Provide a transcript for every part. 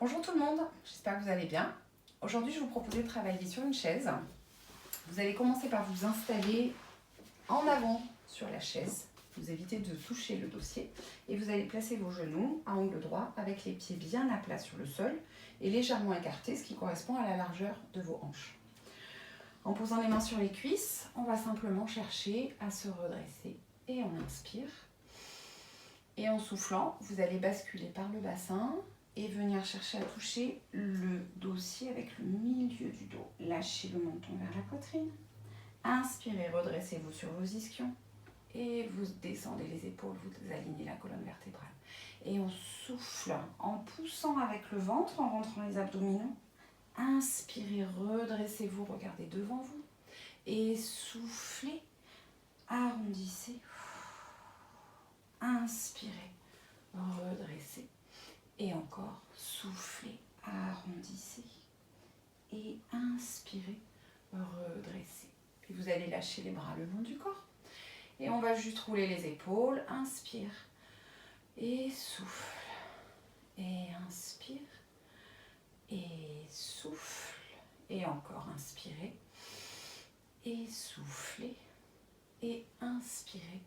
Bonjour tout le monde, j'espère que vous allez bien. Aujourd'hui, je vais vous proposer de travailler sur une chaise. Vous allez commencer par vous installer en avant sur la chaise. Vous évitez de toucher le dossier et vous allez placer vos genoux à angle droit avec les pieds bien à plat sur le sol et légèrement écartés, ce qui correspond à la largeur de vos hanches. En posant les mains sur les cuisses, on va simplement chercher à se redresser et on inspire. Et en soufflant, vous allez basculer par le bassin et venir chercher à toucher le dossier avec le milieu du dos. Lâchez le menton vers la poitrine. Inspirez, redressez-vous sur vos ischions. Et vous descendez les épaules, vous alignez la colonne vertébrale. Et on souffle en poussant avec le ventre, en rentrant les abdominaux. Inspirez, redressez-vous, regardez devant vous. Et soufflez, arrondissez. Inspirez, redressez. Et encore, soufflez, arrondissez. Et inspirez, redressez. Puis vous allez lâcher les bras le long du corps. Et on va juste rouler les épaules. Inspire. Et souffle. Et inspire. Et souffle. Et encore, inspirez. Et soufflez. Et inspirez.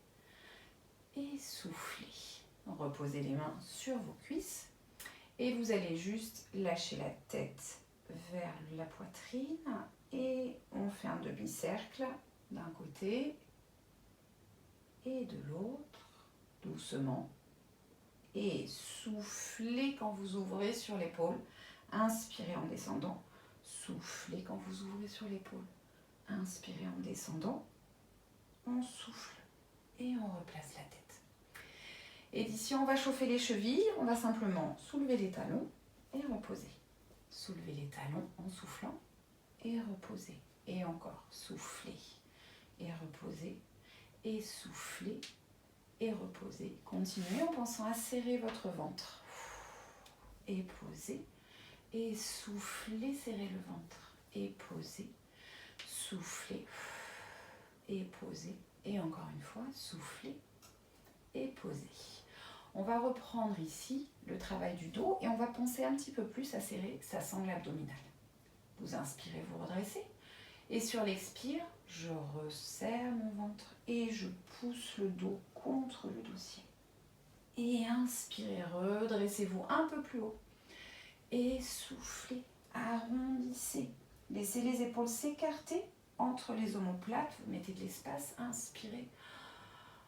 Et soufflez. Reposez les mains sur vos cuisses. Et vous allez juste lâcher la tête vers la poitrine. Et on fait un demi-cercle d'un côté et de l'autre, doucement. Et soufflez quand vous ouvrez sur l'épaule. Inspirez en descendant. Soufflez quand vous ouvrez sur l'épaule. Inspirez en descendant. On souffle et on replace la tête. Et d'ici, on va chauffer les chevilles. On va simplement soulever les talons et reposer. Soulevez les talons en soufflant et reposer. Et encore, soufflez et reposer. Et soufflez et reposer. Continuez en pensant à serrer votre ventre. Et posez. Et soufflez, serrez le ventre. Et posez. Soufflez. Et posez. Et encore une fois, soufflez et posez. On va reprendre ici le travail du dos et on va penser un petit peu plus à serrer sa sangle abdominale. Vous inspirez, vous redressez. Et sur l'expire, je resserre mon ventre et je pousse le dos contre le dossier. Et inspirez, redressez-vous un peu plus haut. Et soufflez, arrondissez. Laissez les épaules s'écarter entre les omoplates. Vous mettez de l'espace, inspirez.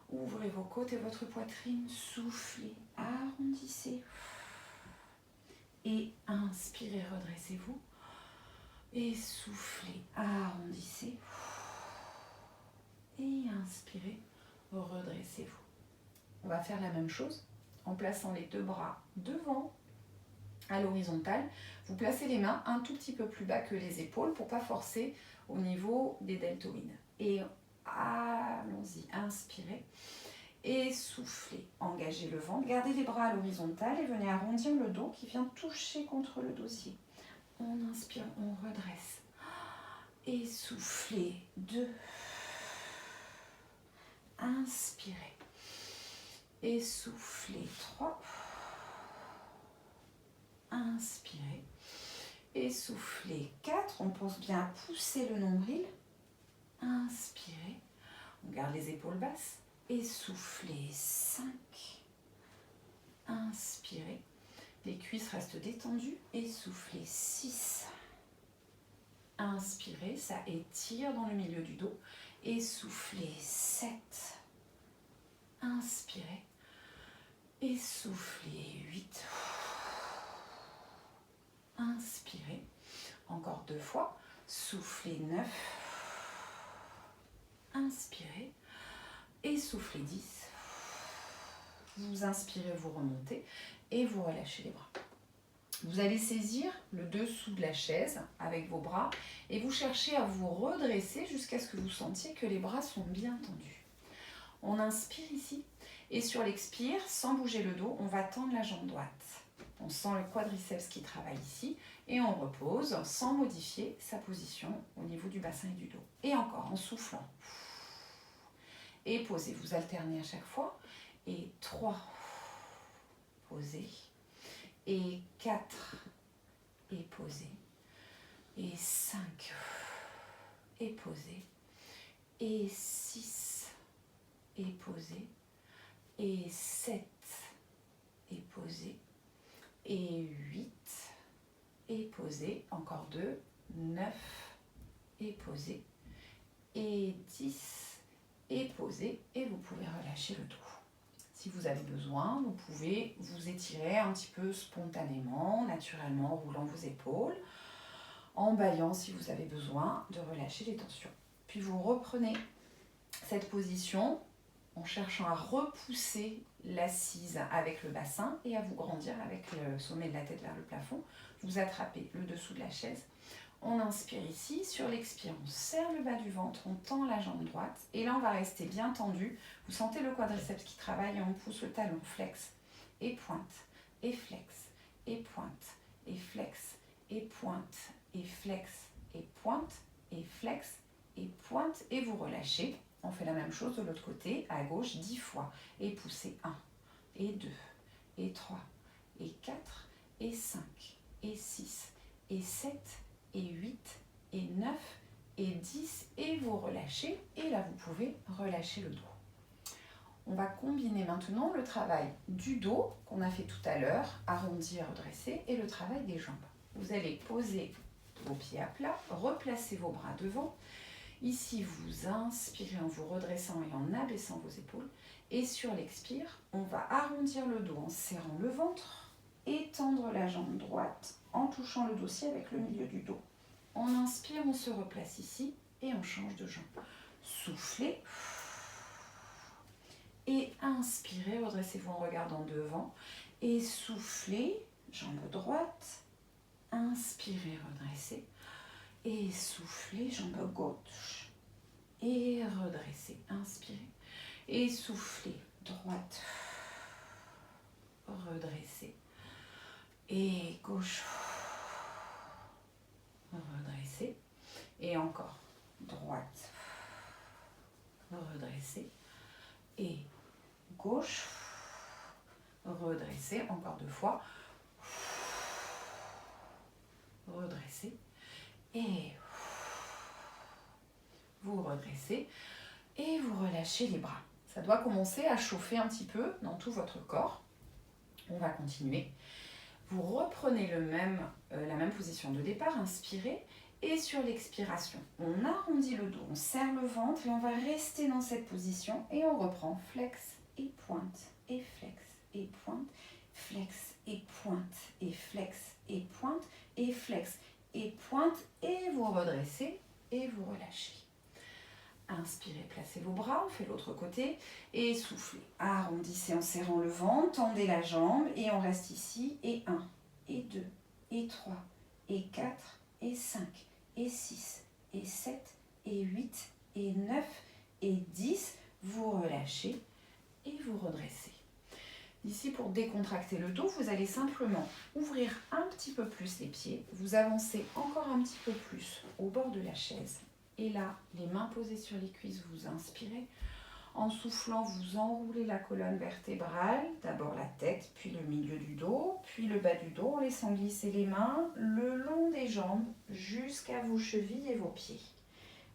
Ouvrez vos côtes et votre poitrine. Soufflez, arrondissez. Et inspirez, redressez-vous. Et soufflez, arrondissez. Et inspirez, redressez-vous. On va faire la même chose en plaçant les deux bras devant à l'horizontale. Vous placez les mains un tout petit peu plus bas que les épaules pour ne pas forcer au niveau des deltoïdes. Et allons-y, inspirez et soufflez. Engagez le ventre, gardez les bras à l'horizontale et venez arrondir le dos qui vient toucher contre le dossier. On inspire, on redresse. Et soufflez. 2. Inspirez. Et soufflez. 3. Inspirez. Et soufflez. 4. On pense bien à pousser le nombril. Inspirez. On garde les épaules basses. Et soufflez. 5. Inspirez. Les cuisses restent détendues et soufflez. 6. Inspirez, ça étire dans le milieu du dos. Et soufflez. 7. Inspirez. Et soufflez. 8. Inspirez. Encore 2 fois. Soufflez. 9. Inspirez. Et soufflez. 10. Vous inspirez, vous remontez. Et vous relâchez les bras. Vous allez saisir le dessous de la chaise avec vos bras et vous cherchez à vous redresser jusqu'à ce que vous sentiez que les bras sont bien tendus. On inspire ici et sur l'expire, sans bouger le dos, on va tendre la jambe droite. On sent le quadriceps qui travaille ici et on repose sans modifier sa position au niveau du bassin et du dos. Et encore en soufflant. Et posez, vous alternez à chaque fois. Et 3. Posez. Et 4, et posez. Et 5 et posez. Et 6 et posez. Et 7 et posez. Et 8 et posez. Encore 2. 9 et posez. Et 10 et posez. Et vous pouvez relâcher le dos. Si vous avez besoin, vous pouvez vous étirer un petit peu spontanément, naturellement, en roulant vos épaules, en bâillant si vous avez besoin de relâcher les tensions. Puis vous reprenez cette position en cherchant à repousser l'assise avec le bassin et à vous grandir avec le sommet de la tête vers le plafond. Vous attrapez le dessous de la chaise. On inspire ici. Sur l'expire, on serre le bas du ventre, on tend la jambe droite. Et là, on va rester bien tendu. Vous sentez le quadriceps qui travaille et on pousse le talon. Flex et pointe et flex et pointe et flex et pointe et flex et pointe et flex et pointe. Et vous relâchez. On fait la même chose de l'autre côté, à gauche, 10 fois. Et poussez 1 et 2 et 3 et 4 et 5 et 6 et 7 et 8 et 9 et 10 et vous relâchez et là vous pouvez relâcher le dos. On va combiner maintenant le travail du dos qu'on a fait tout à l'heure, arrondi, redressé, et le travail des jambes. Vous allez poser vos pieds à plat, replacer vos bras devant. Ici vous inspirez en vous redressant et en abaissant vos épaules et sur l'expire, on va arrondir le dos en serrant le ventre, étendre la jambe droite en touchant le dossier avec le milieu du dos. On inspire, on se replace ici et on change de jambe. Soufflez. Et inspirez, redressez-vous en regardant devant. Et soufflez, jambe droite. Inspirez, redressez. Et soufflez, jambe gauche. Et redressez, inspirez. Et soufflez, droite. Redressez. Et gauche. Redressez. Et encore. Droite. Redressez. Et gauche. Redressez. Encore 2 fois. Redressez. Et vous redressez. Et vous relâchez les bras. Ça doit commencer à chauffer un petit peu dans tout votre corps. On va continuer. Vous reprenez la même position de départ, inspirez, et sur l'expiration, on arrondit le dos, on serre le ventre et on va rester dans cette position et on reprend flex et pointe, et flex et pointe, flex et pointe, et flex et pointe, et flex et pointe, et vous redressez et vous relâchez. Inspirez, placez vos bras, on fait l'autre côté et soufflez. Arrondissez en serrant le ventre, tendez la jambe et on reste ici. Et 1, et 2, et 3, et 4, et 5, et 6, et 7, et 8, et 9, et 10. Vous relâchez et vous redressez. Ici, pour décontracter le dos, vous allez simplement ouvrir un petit peu plus les pieds. Vous avancez encore un petit peu plus au bord de la chaise. Et là, les mains posées sur les cuisses, vous inspirez. En soufflant, vous enroulez la colonne vertébrale, d'abord la tête, puis le milieu du dos, puis le bas du dos, en laissant glisser les mains le long des jambes jusqu'à vos chevilles et vos pieds.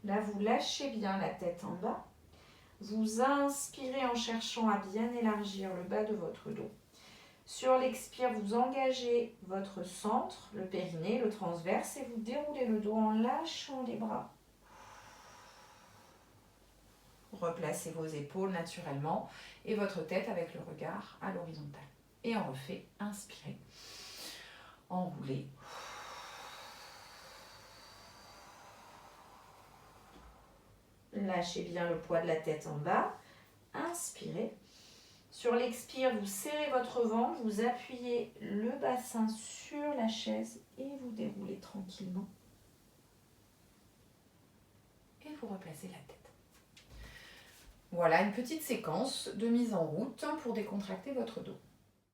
Là, vous lâchez bien la tête en bas. Vous inspirez en cherchant à bien élargir le bas de votre dos. Sur l'expire, vous engagez votre centre, le périnée, le transverse, et vous déroulez le dos en lâchant les bras. Replacez vos épaules naturellement et votre tête avec le regard à l'horizontale. Et on refait, inspirez, enroulez. Lâchez bien le poids de la tête en bas. Inspirez. Sur l'expire, vous serrez votre ventre, vous appuyez le bassin sur la chaise et vous déroulez tranquillement. Et vous replacez la tête. Voilà une petite séquence de mise en route pour décontracter votre dos.